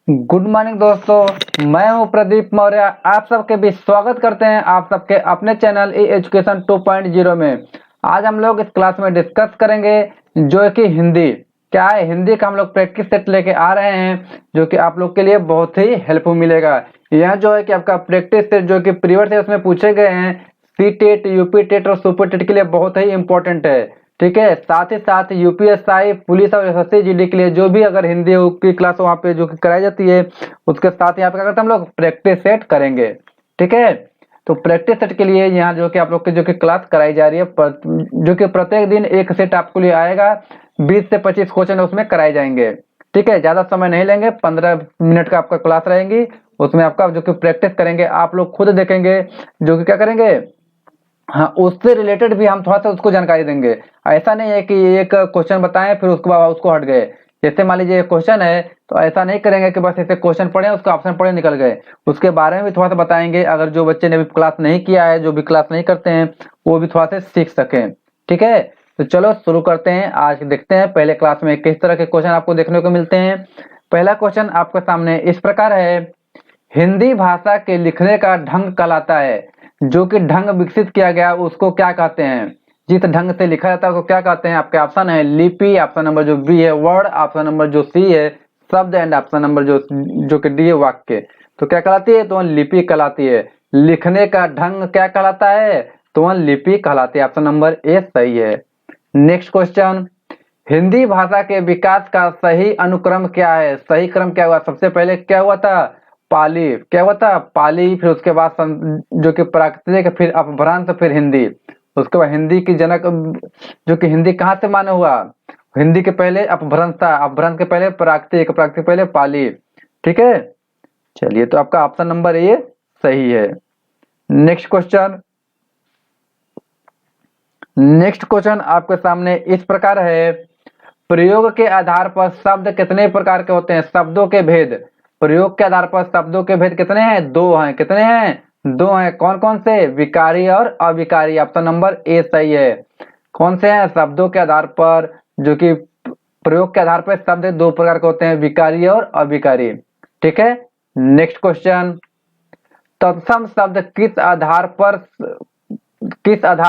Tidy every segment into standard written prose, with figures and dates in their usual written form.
Good morning दोस्तों, मैं हूं प्रदीप मौर्य। आप सबके भी स्वागत करते हैं आप सबके अपने चैनल ई एजुकेशन 2.0 में। आज हम लोग इस क्लास में डिस्कस करेंगे जो कि हिंदी क्या है। हिंदी का हम लोग प्रैक्टिस सेट लेके आ रहे हैं जो कि आप लोग के लिए बहुत ही हेल्पफुल मिलेगा। यह जो है कि आपका प्रैक्टिस सेट जो कि प्रीवियस ईयर में पूछे गए हैं, सी टेट, यूपी टेट और सुपर टेट के लिए बहुत ही इंपॉर्टेंट है। ठीक है, साथ ही साथ यूपीएसआई, पुलिस और एसएससी जीडी के लिए जो भी अगर हिंदी की क्लास वहाँ पे जो कि कराई जाती है, उसके साथ यहाँ पे क्या करते हैं हम लोग प्रैक्टिस सेट करेंगे। ठीक है, तो प्रैक्टिस सेट के लिए यहाँ जो कि आप लोग की जो कि क्लास कराई जा रही है जो कि प्रत्येक दिन एक सेट आपको लिए आएगा। 20 से 25 क्वेश्चन उसमें कराए जाएंगे। ठीक है, ज्यादा समय नहीं लेंगे, 15 मिनट का आपका क्लास रहेंगी। उसमें आपका जो कि प्रैक्टिस करेंगे, आप लोग खुद देखेंगे जो कि क्या करेंगे, हाँ उससे रिलेटेड भी हम थोड़ा सा उसको जानकारी देंगे। ऐसा नहीं है कि एक क्वेश्चन बताएं फिर उसके बाद उसको हट गए। जैसे मान लीजिए क्वेश्चन है तो ऐसा नहीं करेंगे कि बस ऐसे क्वेश्चन पढ़े उसका ऑप्शन पढ़े निकल गए। उसके बारे में भी थोड़ा सा बताएंगे, अगर जो बच्चे ने अभी क्लास नहीं किया है, जो भी क्लास नहीं करते हैं, वो भी थोड़ा सा सीख सकें। ठीक है, तो चलो शुरू करते हैं। आज देखते हैं पहले क्लास में किस तरह के क्वेश्चन आपको देखने को मिलते हैं। पहला क्वेश्चन आपके सामने इस प्रकार है, हिंदी भाषा के लिखने का ढंग कहलाता है। जो कि ढंग विकसित किया गया उसको क्या कहते हैं? जिस ढंग से लिखा जाता है उसको क्या कहते हैं? आपके ऑप्शन है लिपि, ऑप्शन नंबर जो बी है वर्ड, ऑप्शन नंबर जो सी है शब्द, एंड ऑप्शन नंबर जो कि डी है वाक्य। तो क्या कहलाती है? तो लिपि कहलाती है। लिखने का ढंग क्या कहलाता है? तो लिपि कहलाती है। ऑप्शन नंबर ए सही है। नेक्स्ट क्वेश्चन, हिंदी भाषा के विकास का सही अनुक्रम क्या है? सही क्रम क्या हुआ? सबसे पहले क्या हुआ था? पाली। क्या हुआ था? पाली, फिर उसके बाद जो कि प्राकृतिक, फिर अपभ्रंश, फिर हिंदी। उसके बाद हिंदी की जनक जो कि हिंदी कहाँ से माने हुआ? हिंदी के पहले अपभ्रंश था, अपभ्रंश के पहले प्राकृतिक, प्राकृतिक पहले पाली। ठीक है, चलिए तो आपका ऑप्शन नंबर ए सही है। नेक्स्ट क्वेश्चन, नेक्स्ट क्वेश्चन आपके सामने इस प्रकार है, प्रयोग के आधार पर शब्द कितने प्रकार के होते हैं? शब्दों के भेद। प्रयोग के आधार पर शब्दों के भेद कितने हैं? दो हैं। कितने हैं? दो हैं। कौन कौन से? विकारी और अविकारी। ऑप्शन नंबर ए सही है। कौन से हैं? शब्दों के आधार पर जो कि प्रयोग के आधार पर शब्द दो प्रकार के होते हैं, विकारी और अविकारी। ठीक है, नेक्स्ट क्वेश्चन, तत्सम शब्द किस आधार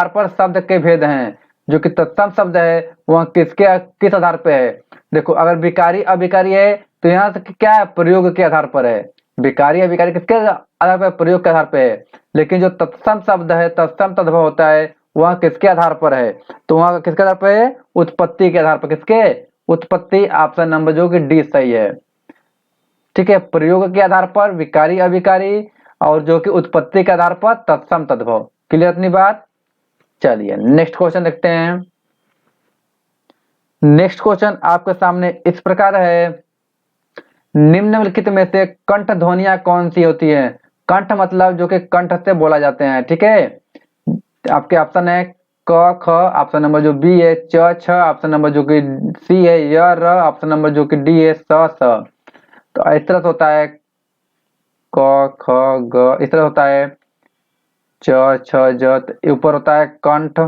पर शब्द के भेद हैं? जो कि तत्सम शब्द है वह किस आधार पे है? देखो, अगर विकारी अविकारी है तो यहाँ से क्या है? प्रयोग के आधार पर है। विकारी अविकारी किसके आधार पर? प्रयोग के आधार पे है। लेकिन जो तत्सम शब्द है, तत्सम तद्भव होता है, वह किसके आधार पर है? तो वह किसके आधार पर है? उत्पत्ति के आधार पर। किसके? उत्पत्ति। ऑप्शन नंबर जो कि डी सही है। ठीक है, प्रयोग के आधार पर विकारी अविकारी, और जो कि उत्पत्ति के आधार पर तत्सम तद्भव। क्लियर अपनी बात? चलिए नेक्स्ट क्वेश्चन देखते हैं। नेक्स्ट क्वेश्चन आपके सामने इस प्रकार है, निम्नलिखित में से कंठ ध्वनियां कौन सी होती है? कंठ मतलब जो कि कंठ से बोला जाते हैं। ठीक है, आपके ऑप्शन है क ख, ऑप्शन नंबर जो बी है च छ, ऑप्शन नंबर जो कि सी है य र, ऑप्शन नंबर जो कि डी है स स। तो इस तरह से होता है क ख ग, इस तरह होता है च छ ज। ऊपर होता है कंठ,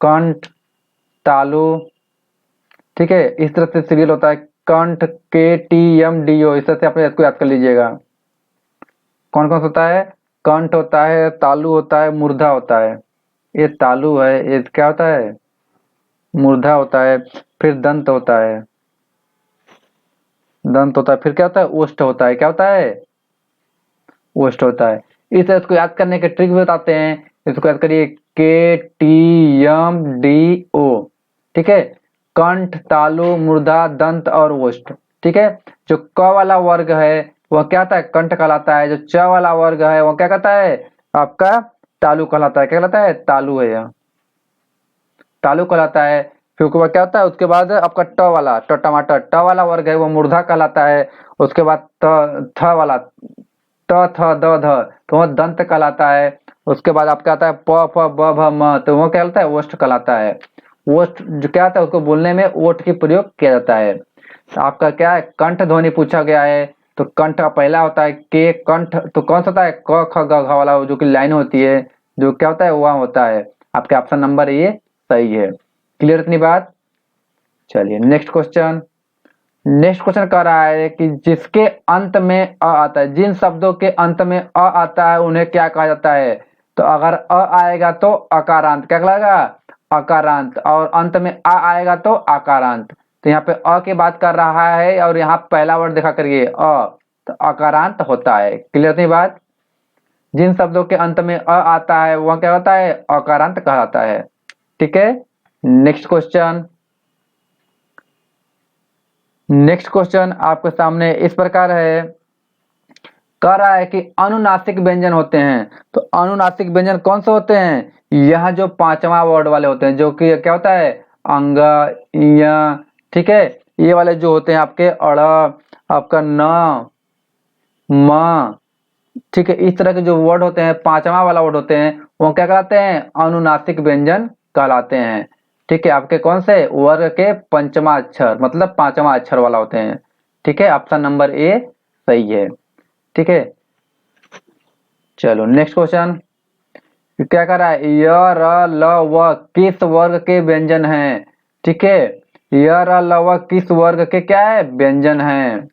कंठ, तालु। ठीक है, इस तरह से सीरियल होता है कंठ, के टी एम डी ओ। इस तरह से अपने इसको याद कर लीजिएगा। कौन कौन सा होता है? कंठ होता है, तालु होता है, मूर्धा होता है। ये तालु है, ये क्या होता है? मूर्धा होता है। फिर दंत होता है, दंत होता है। फिर क्या होता है? ओष्ठ होता है। क्या होता है? ओष्ठ होता है। इस तरह इसको याद करने के ट्रिक भी बताते हैं। इसको याद करिए, के टी एम डी ओ। ठीक है, कंठ, तालु, मूर्धा, दंत और ओष्ठ। ठीक है, जो क वाला वर्ग है वह क्या होता है? कंठ कहलाता है। जो च वाला वर्ग है वह क्या कहता है? आपका तालु कहलाता है। क्या कहलाता है? तालु है यह, तालु कहलाता है। फिर उसके बाद क्या होता है? उसके बाद आपका ट वाला, टमाटर, ट वाला वर्ग है वो मूर्धा कहलाता है। उसके बाद थ वाला, ट थ द ध, तो वह दंत कहलाता है। उसके बाद आपका आता है प फ ब भ म, तो वो क्या कहलाता है? ओष्ठ कहलाता है। ओष्ठ जो क्या होता है, उसको बोलने में ओठ की प्रयोग किया जाता है। तो आपका क्या है? कंठ ध्वनि पूछा गया है। तो कंठ का पहला होता है के कंठ, तो कौन सा होता है? क ख ग घ वाला जो कि लाइन होती है, जो क्या होता है? वह होता है। आपके ऑप्शन नंबर ये सही है। क्लियर इतनी बात? चलिए नेक्स्ट क्वेश्चन, नेक्स्ट क्वेश्चन कह रहा है कि जिसके अंत में अ आता है, जिन शब्दों के अंत में अ आता है उन्हें क्या कहा जाता है? तो अगर अ आएगा तो अकारांत, क्या कहलाएगा? अकारांत। और अंत में आ आएगा तो आकारांत। तो यहाँ पे अ की बात कर रहा है और यहाँ पहला वर्ड देखा करिए अ, तो अकारांत होता है। क्लियर थी बात? जिन शब्दों के अंत में अ आता है वह क्या होता है? अकारांत कहलाता है। ठीक है, नेक्स्ट क्वेश्चन। नेक्स्ट क्वेश्चन आपके सामने इस प्रकार है, कह रहा है कि अनुनासिक व्यंजन होते हैं। तो अनुनासिक व्यंजन कौन से होते हैं? यह जो पांचवा वर्ड वाले होते हैं, जो कि क्या होता है? अंग, य, ठीक है, ये वाले जो होते हैं आपके अड़, आपका न, म, ठीक है, इस तरह के जो वर्ड होते हैं, पांचवा वाला वर्ड होते हैं, वो क्या कहलाते हैं? अनुनासिक व्यंजन कहलाते हैं। ठीक है, आपके कौन से वर्ग के पंचमा अक्षर, मतलब पांचवा अक्षर वाला होते हैं। ठीक है, ऑप्शन नंबर ए सही है। ठीक है, चलो नेक्स्ट क्वेश्चन क्या कर रहा है? य, र, ल, व किस वर्ग के व्यंजन हैं? ठीक है, य, र, ल, व किस वर्ग के क्या है? व्यंजन हैं।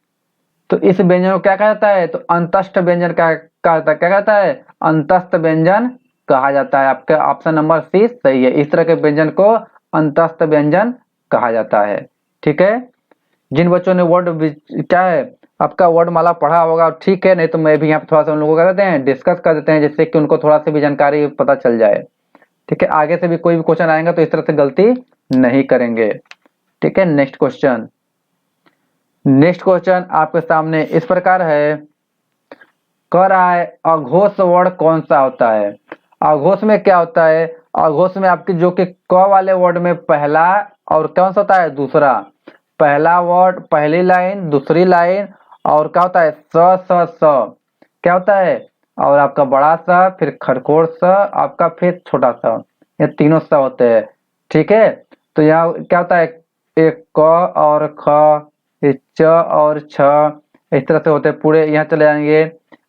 तो इस व्यंजन को क्या कहा जाता है? तो अंतस्थ व्यंजन कहा जाता है। क्या कहता है? अंतस्थ व्यंजन कहा जाता है। आपका ऑप्शन नंबर सी सही है। इस तरह के व्यंजन को अंतस्थ व्यंजन कहा जाता है। ठीक है, जिन बच्चों ने वर्ड क्या है आपका वर्ड माला पढ़ा होगा ठीक है, नहीं तो मैं भी यहाँ पे थोड़ा सा उन लोगों को कर देते हैं, डिस्कस कर देते हैं, जिससे कि उनको थोड़ा सा भी जानकारी पता चल जाए। ठीक है, आगे से भी कोई भी क्वेश्चन आएगा तो इस तरह से गलती नहीं करेंगे। ठीक है, नेक्स्ट क्वेश्चन। नेक्स्ट क्वेश्चन आपके सामने इस प्रकार है, कह रहा है अघोष वर्ड कौन सा होता है? अघोष में क्या होता है? अघोष में आपकी जो कि क वाले वर्ड में पहला और कौन सा होता है? दूसरा। पहला वर्ड पहली लाइन, दूसरी लाइन, और क्या होता है? स क्या होता है? और आपका बड़ा सा, फिर खरखोर सा, आपका फिर छोटा सा, ये तीनों सा होते हैं। ठीक है, तो यहाँ क्या होता है? एक क और ख, एक च और छ, इस तरह से होते हैं पूरे। यहाँ चले जाएंगे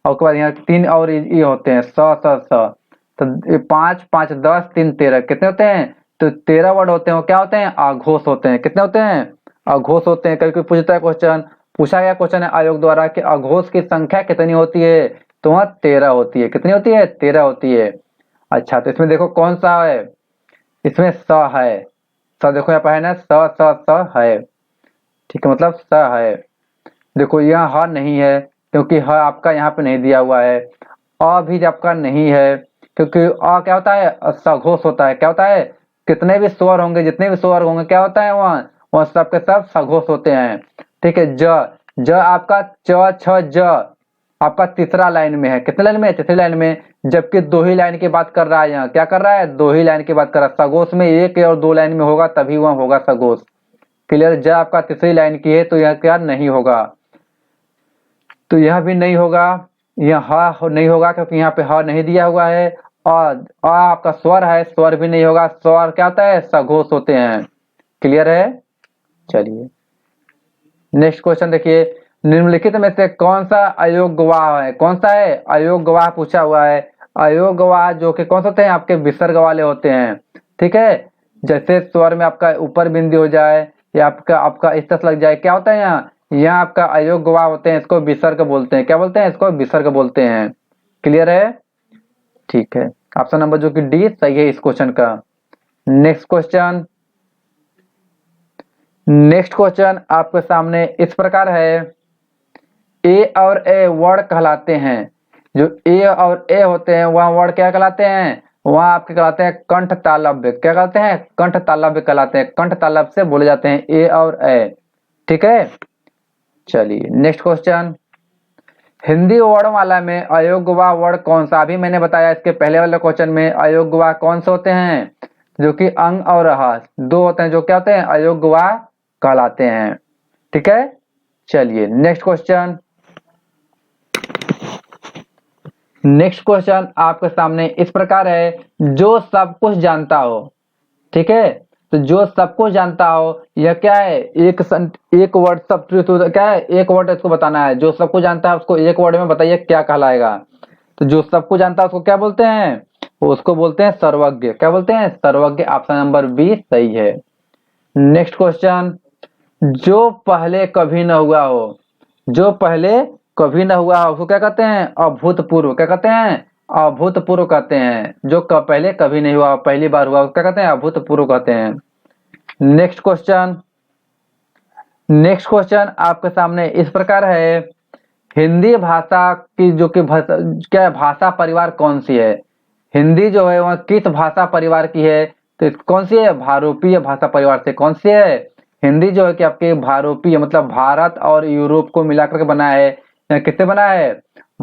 और उसके बाद यहाँ तीन और ये होते हैं स। तो ये 5 5 10 3 13 कितने होते हैं? तो 13 वर्ड होते हैं। वो क्या होते हैं? अघोष होते हैं। कितने होते हैं? अघोष होते हैं। कभी कोई पूछता है क्वेश्चन, पूछा गया क्वेश्चन है आयोग द्वारा कि अघोष की संख्या कितनी होती है? तो वह 13 होती है। कितनी होती है? 13 होती है। अच्छा, तो इसमें देखो कौन सा है? इसमें स है। स देखो यहाँ पर है ना, स है। ठीक है, मतलब स है। देखो यहाँ ह नहीं है, क्योंकि ह आपका यहाँ पे नहीं दिया हुआ है। अ भी आपका नहीं है, क्योंकि अ क्या होता है? सघोष होता है। क्या होता है? कितने भी स्वर होंगे, जितने भी स्वर होंगे, क्या होता है वहाँ? वह सबके सब सघोष होते हैं। ठीक है, ज आपका च छ ज आपका तीसरा लाइन में है। कितने लाइन में? तीसरी लाइन में। जबकि दो ही लाइन की बात कर रहा है। यहाँ क्या कर रहा है? दो ही लाइन की बात कर रहा है। सघोष में एक और दो लाइन में होगा तभी वह होगा सघोष। क्लियर? ज आपका तीसरी लाइन की है तो यह क्या नहीं होगा। तो यह भी नहीं होगा, यह ह नहीं होगा क्योंकि यहाँ पे ह नहीं दिया हुआ है। और आपका स्वर है, स्वर भी नहीं होगा। स्वर क्या होता है? सघोष होते हैं। क्लियर है? चलिए नेक्स्ट क्वेश्चन देखिए, निम्नलिखित में से कौन सा अयोग्य गवाह है? कौन सा है? अयोग्य गवाह पूछा हुआ है। अयोग्य गवाह जो कि कौन से होते हैं? आपके विसर्ग वाले होते हैं। ठीक है, जैसे स्वर में आपका ऊपर बिंदी हो जाए या आपका आपका इस तरह लग जाए, क्या होता है यहाँ? यहाँ आपका अयोग्य गवाह होते हैं, इसको विसर्ग बोलते हैं। क्या बोलते हैं? इसको विसर्ग बोलते हैं। क्लियर है? ठीक है, ऑप्शन नंबर जो कि डी सही है इस क्वेश्चन का। Next question. नेक्स्ट क्वेश्चन आपके सामने इस प्रकार है, ए और ए वर्ड कहलाते हैं। जो ए और ए होते हैं वह वर्ड क्या कहलाते हैं? वह आपके कहलाते हैं कंठ तालव्य। क्या कहते हैं? कंठ तालव्य कहलाते हैं। कंठ तालव्य से बोले जाते हैं ए और ए। ठीक है, चलिए नेक्स्ट क्वेश्चन। हिंदी वर्णमाला में अयोग्य वर्ड कौन सा? अभी मैंने बताया इसके पहले वाले क्वेश्चन में अयोग्य कौन से होते हैं? जो कि अंग और ह दो होते हैं, जो क्या होते हैं? अयोग्य कहलाते हैं। ठीक है, चलिए नेक्स्ट क्वेश्चन। नेक्स्ट क्वेश्चन आपके सामने इस प्रकार है, जो सब कुछ जानता हो। ठीक है, तो जो सब कुछ जानता हो यह क्या है? एक वर्ड सब क्या है? एक वर्ड इसको बताना है। जो सब कुछ जानता है उसको एक वर्ड में बताइए क्या कहलाएगा। तो जो सब कुछ जानता है उसको क्या बोलते हैं? उसको बोलते हैं सर्वज्ञ। क्या बोलते हैं? सर्वज्ञ। ऑप्शन नंबर बी सही है। Next question. जो पहले कभी न हुआ हो, जो पहले कभी न हुआ हो उसको क्या कहते हैं? अभूतपूर्व। क्या कहते हैं? अभूतपूर्व कहते हैं। जो पहले कभी नहीं हुआ, पहली बार हुआ, उसको क्या कहते हैं? अभूतपूर्व कहते हैं। नेक्स्ट क्वेश्चन, नेक्स्ट क्वेश्चन आपके सामने इस प्रकार है, हिंदी भाषा की जो कि भाषा क्या भाषा परिवार कौन सी है? हिंदी जो है वह किस भाषा परिवार की है? तो कौन सी है? भारोपीय भाषा परिवार से। कौन सी है? हिंदी जो है कि आपके भारोपीय मतलब भारत और यूरोप को मिलाकर के बना है। किससे बना है?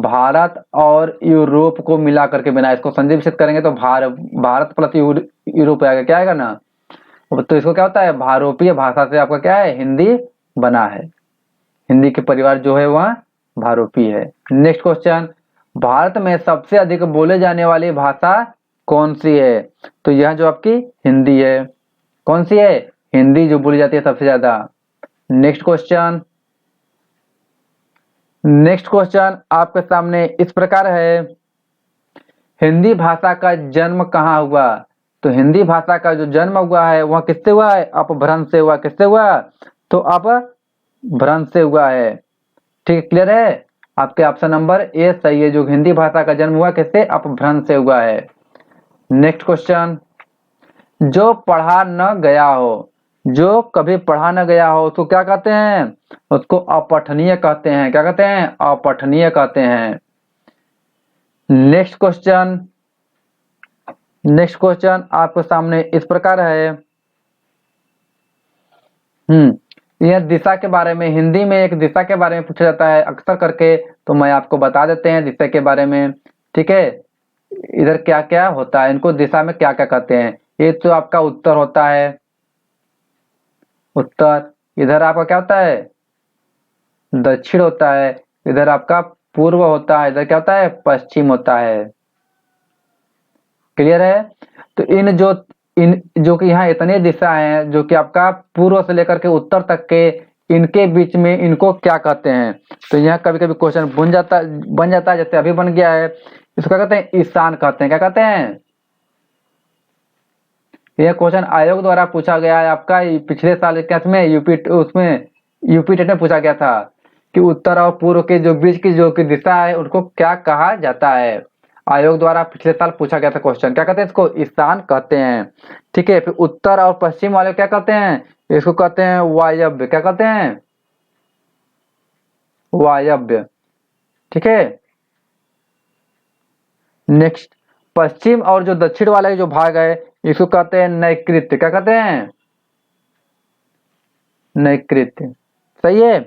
भारत और यूरोप को मिला करके बना है। इसको संक्षिप्त करेंगे तो भारत प्लस यूरोप आएगा। क्या आएगा ना? तो इसको क्या होता है? भारोपीय भाषा से आपका क्या है? हिंदी बना है। हिंदी के परिवार जो है वह भारोपीय है। नेक्स्ट क्वेश्चन, भारत में सबसे अधिक बोले जाने वाली भाषा कौन सी है? तो यह जो आपकी हिंदी है। कौन सी है? हिंदी जो बोली जाती है सबसे ज्यादा। नेक्स्ट क्वेश्चन, नेक्स्ट क्वेश्चन आपके सामने इस प्रकार है, हिंदी भाषा का जन्म कहाँ हुआ? तो हिंदी भाषा का जो जन्म हुआ है वह किससे हुआ है? अपभ्रंश से हुआ। किससे हुआ? तो अपभ्रंश से हुआ है। ठीक है, क्लियर है? आपके ऑप्शन नंबर ए सही है। जो हिंदी भाषा का जन्म हुआ किससे? अपभ्रंश से हुआ है। नेक्स्ट क्वेश्चन, जो पढ़ा न गया हो, जो कभी पढ़ा न गया हो उसको क्या कहते हैं? उसको अपठनीय कहते हैं। क्या कहते हैं? अपठनीय कहते हैं। नेक्स्ट क्वेश्चन, नेक्स्ट क्वेश्चन आपके सामने इस प्रकार है, यह दिशा के बारे में, हिंदी में एक दिशा के बारे में पूछा जाता है अक्सर करके, तो मैं आपको बता देते हैं दिशा के बारे में। ठीक है, इधर क्या क्या होता है, इनको दिशा में क्या क्या कहते हैं। ये तो आपका उत्तर होता है, उत्तर। इधर आपका क्या होता है? दक्षिण होता है। इधर आपका पूर्व होता है। इधर क्या होता है? पश्चिम होता है। क्लियर है? तो इन जो कि यहाँ इतने दिशा हैं जो कि आपका पूर्व से लेकर के उत्तर तक के, इनके बीच में इनको क्या कहते हैं? तो यहाँ कभी कभी क्वेश्चन बन जाता है, जैसे अभी बन गया है। इसको क्या कहते हैं? ईशान कहते हैं। क्या कहते हैं? यह क्वेश्चन आयोग द्वारा पूछा गया है आपका पिछले साल के में यूपी टेट में पूछा गया था कि उत्तर और पूर्व के जो बीच की जो की दिशा है उनको क्या कहा जाता है। आयोग द्वारा पिछले साल पूछा गया था क्वेश्चन। क्या कहते हैं? इसको ईशान कहते हैं। ठीक है, फिर उत्तर और पश्चिम वाले क्या कहते हैं? इसको कहते हैं वायव्य। क्या कहते हैं? वायव्य। ठीक है, नेक्स्ट, पश्चिम और जो दक्षिण वाला जो भाग है इसको कहते हैं नैऋत्य। क्या कहते हैं? नैऋत्य। सही है।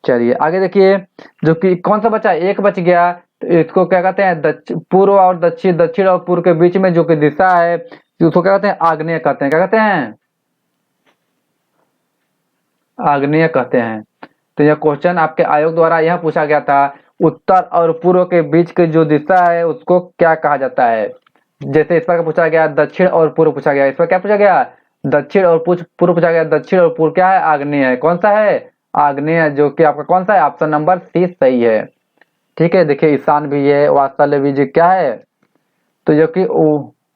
चलिए आगे देखिए, जो कि कौन सा बचा? एक बच गया। तो इसको क्या कहते हैं? पूर्व और दक्षिण, दक्षिण और पूर्व के बीच में जो कि दिशा है उसको क्या कहते हैं? आग्नेय कहते हैं। क्या कहते हैं? आग्नेय कहते हैं। तो यह क्वेश्चन आपके आयोग द्वारा यह पूछा गया था, उत्तर और पूर्व के बीच की जो दिशा है उसको क्या कहा जाता है। जैसे इस पर पूछा गया दक्षिण और पूर्व पूछा गया, इस पर क्या पूछा गया? दक्षिण और पूर्व पूछा गया। दक्षिण और पूर्व क्या है? आग्नेय है। कौन सा है? आग्नेय, जो कि आपका कौन सा है? ऑप्शन नंबर सी सही है। ठीक है, देखिए ईशान भी है, वात्सल्य भी, क्या है? तो जो कि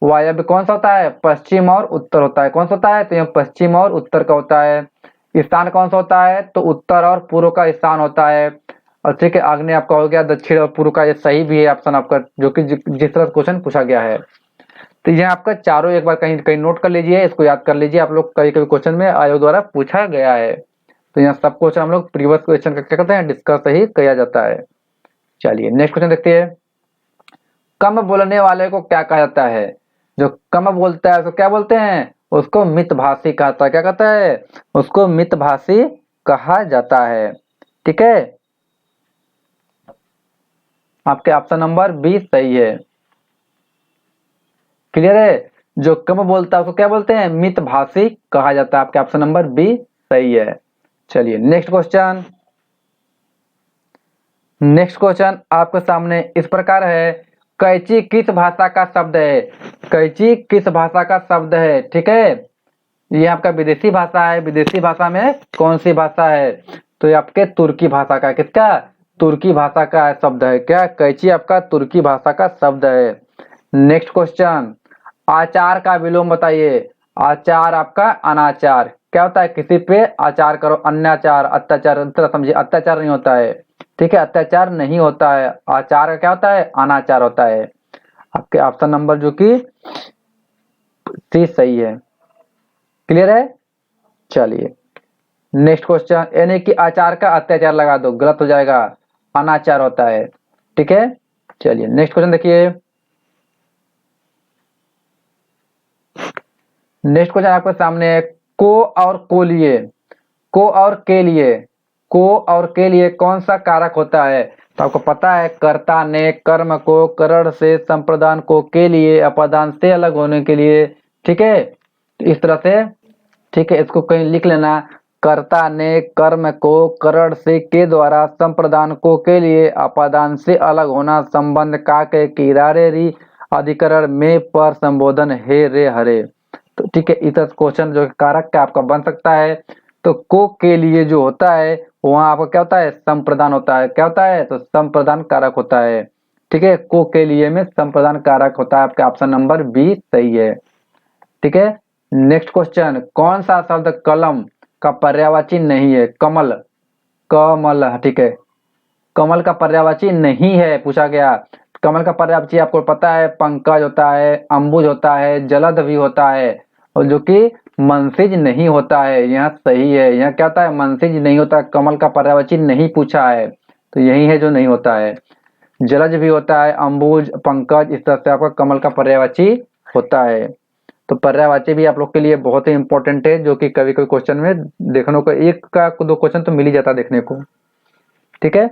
वायव्य कौन सा होता है? पश्चिम और उत्तर होता है। कौन सा होता है? तो यह पश्चिम और उत्तर का होता है। ईशान कौन सा होता है? तो उत्तर और पूर्व का ईशान होता है। और ठीक है, आग्नेय आपका हो गया, दक्षिण और पूर्व का। ये सही भी है ऑप्शन आपका, जो कि जिस तरह क्वेश्चन पूछा गया है। तो यह आपका चारों एक बार कहीं कहीं नोट कर लीजिए, इसको याद कर लीजिए। आप लोग कभी कभी क्वेश्चन में आयोग द्वारा पूछा गया है। तो यहाँ सब क्वेश्चन हम लोग प्रीवियस क्वेश्चन का क्या करते हैं? डिस्कस ही किया जाता है। चलिए नेक्स्ट क्वेश्चन देखते हैं, कम बोलने वाले को क्या कहा जाता है? जो कम बोलता है उसको क्या बोलते हैं? उसको मितभाषी कहता है। क्या कहता है? उसको मितभाषी कहा जाता है। ठीक है, आपके ऑप्शन नंबर बी सही है। क्लियर है? जो कम बोलता है उसको क्या बोलते हैं? मितभाषी कहा जाता है। आपके ऑप्शन नंबर बी सही है। चलिए नेक्स्ट क्वेश्चन, नेक्स्ट क्वेश्चन आपके सामने इस प्रकार है, कैंची किस भाषा का शब्द है? कैंची किस भाषा का शब्द है? ठीक है, ये आपका विदेशी भाषा है। विदेशी भाषा में कौन सी भाषा है? तो ये आपके तुर्की भाषा का। किसका? तुर्की भाषा का शब्द है। क्या? कैंची आपका तुर्की भाषा का शब्द है। नेक्स्ट क्वेश्चन, आचार का विलोम बताइए। आचार आपका अनाचार। क्या होता है, किसी पे अचार करो, अन्याचार, अत्याचार, तरह समझिए, अत्याचार नहीं होता है, ठीक है, अत्याचार नहीं होता है। आचार का क्या होता है, अनाचार होता है। आपके ऑप्शन नंबर जो कि सी सही है। क्लियर है। चलिए नेक्स्ट क्वेश्चन, यानी कि आचार का अत्याचार लगा दो, गलत हो जाएगा, अनाचार होता है, ठीक है। चलिए नेक्स्ट क्वेश्चन देखिए। नेक्स्ट क्वेश्चन आपके सामने है, को और को लिए, को और के लिए, को और के लिए कौन सा कारक होता है? तो आपको पता है, कर्ता ने कर्म को करण से, संप्रदान को के लिए, अपादान से अलग होने के लिए, ठीक है। तो इस तरह से, ठीक है, इसको कहीं लिख लेना, कर्ता ने कर्म को करण से के द्वारा, संप्रदान को के लिए, अपादान से अलग होना, संबंध का के किरारे री, अधिकरण में पर संबोधन हे रे हरे। तो ठीक है, इस क्वेश्चन जो कारक का आपका बन सकता है। तो को के लिए जो होता है वहां आपका क्या होता है, संप्रदान होता है। क्या होता है, तो संप्रदान कारक होता है, ठीक है। को के लिए में संप्रदान कारक होता है। आपका ऑप्शन नंबर बी सही है, ठीक है। नेक्स्ट क्वेश्चन, कौन सा शब्द कलम का पर्यायवाची नहीं है? कमल, कमल, ठीक है, कमल का पर्यायवाची नहीं है पूछा गया। कमल का पर्यायवाची आपको पता है, पंकज होता है, अंबुज होता है, जलद भी होता है, और जो कि मनसिज नहीं होता है। यहाँ सही है, यहाँ क्या होता है, मनसिज नहीं होता, कमल का पर्यायवाची नहीं पूछा है, तो यही है जो नहीं होता है। जलज भी होता है, अंबुज, पंकज, इस तरह से आपका कमल का पर्यायवाची होता है। तो पर्यायवाची भी आप लोग के लिए बहुत ही इंपॉर्टेंट है, जो कि कभी कभी क्वेश्चन में देखने को एक का दो क्वेश्चन तो मिल ही जाता है देखने को, ठीक है।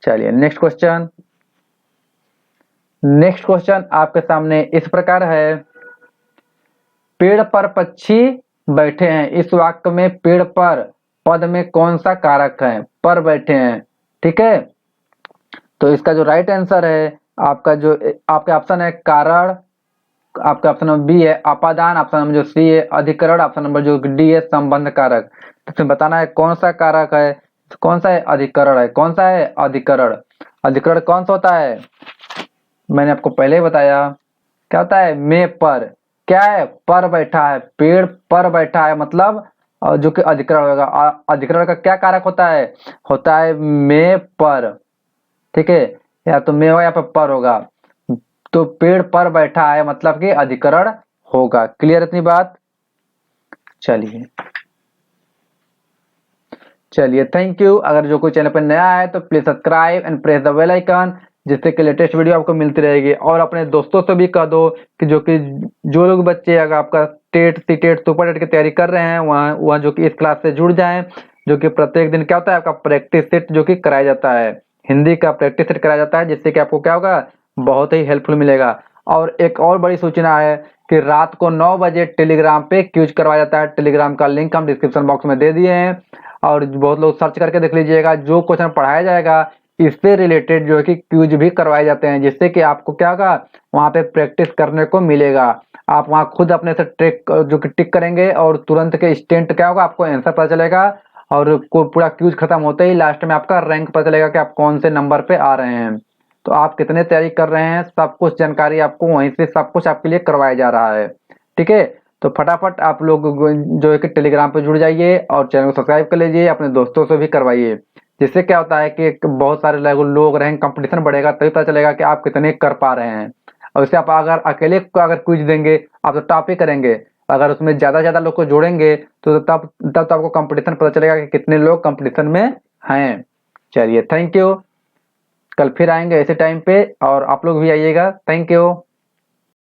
चलिए नेक्स्ट क्वेश्चन। नेक्स्ट क्वेश्चन आपके सामने इस प्रकार है, पेड़ पर पक्षी बैठे हैं, इस वाक्य में पेड़ पर पद में कौन सा कारक है? पर बैठे हैं, ठीक है। तो इसका जो राइट आंसर है, आपका जो आपका ऑप्शन है कारण, आपका ऑप्शन नंबर बी है अपादान, ऑप्शन नंबर जो सी है अधिकरण, ऑप्शन नंबर जो डी है संबंध कारक। तो इसमें बताना है कौन सा कारक है, कौन सा है, अधिकरण है। कौन सा है, अधिकरण। अधिकरण कौन सा होता है, मैंने आपको पहले ही बताया, क्या होता है, में पर, क्या है, पर बैठा है, पेड़ पर बैठा है, मतलब जो कि अधिकरण होगा। अधिकरण का क्या कारक होता है में पर, ठीक है, या तो में होगा या पर होगा। तो पेड़ पर बैठा है मतलब कि अधिकरण होगा। क्लियर इतनी बात। चलिए चलिए थैंक यू। अगर जो कोई चैनल पर नया है तो please subscribe and press the bell icon, जिससे कि लेटेस्ट वीडियो आपको मिलती रहेगी। और अपने दोस्तों से भी कह दो कि जो लोग बच्चे अगर आपका टेट सीटेट सुपर टेट की तैयारी कर रहे हैं, वहाँ जो कि इस क्लास से जुड़ जाएं, जो कि प्रत्येक दिन क्या होता है, आपका प्रैक्टिस सेट जो कि कराया जाता है, हिंदी का प्रैक्टिस सेट कराया जाता है, जिससे कि आपको क्या होगा, बहुत ही हेल्पफुल मिलेगा। और एक और बड़ी सूचना है कि रात को 9 बजे टेलीग्राम पे क्यूज करवाया जाता है। टेलीग्राम का लिंक हम डिस्क्रिप्शन बॉक्स में दे दिए हैं, और बहुत लोग सर्च करके देख लीजिएगा। जो क्वेश्चन पढ़ाया जाएगा इससे रिलेटेड जो है कि क्यूज भी करवाए जाते हैं, जिससे कि आपको क्या होगा, वहाँ पे प्रैक्टिस करने को मिलेगा। आप वहाँ खुद अपने से ट्रिक जो कि टिक करेंगे और तुरंत के इंस्टेंट क्या होगा, आपको आंसर पता चलेगा। और को पूरा क्यूज खत्म होते ही लास्ट में आपका रैंक पता चलेगा कि आप कौन से नंबर पे आ रहे हैं, तो आप कितने तैयारी कर रहे हैं, सब कुछ जानकारी आपको वहीं से सब कुछ आपके लिए करवाया जा रहा है, ठीक है। तो फटाफट आप लोग जो है कि टेलीग्राम पे जुड़ जाइए और चैनल को सब्सक्राइब कर लीजिए, अपने दोस्तों से भी करवाइए। जिससे क्या होता है कि बहुत सारे लोग रहेंगे, कंपटीशन बढ़ेगा, तभी पता चलेगा कि आप कितने कर पा रहे हैं। और इससे आप अगर अकेले को अगर क्विज देंगे आप तो टॉप ही करेंगे, अगर उसमें ज्यादा लोग को जोड़ेंगे तो तब तो आपको कंपटीशन पता चलेगा कि कितने लोग कंपटीशन में हैं। चलिए थैंक यू, कल फिर आएंगे ऐसे टाइम पे, और आप लोग भी आइएगा। Thank you.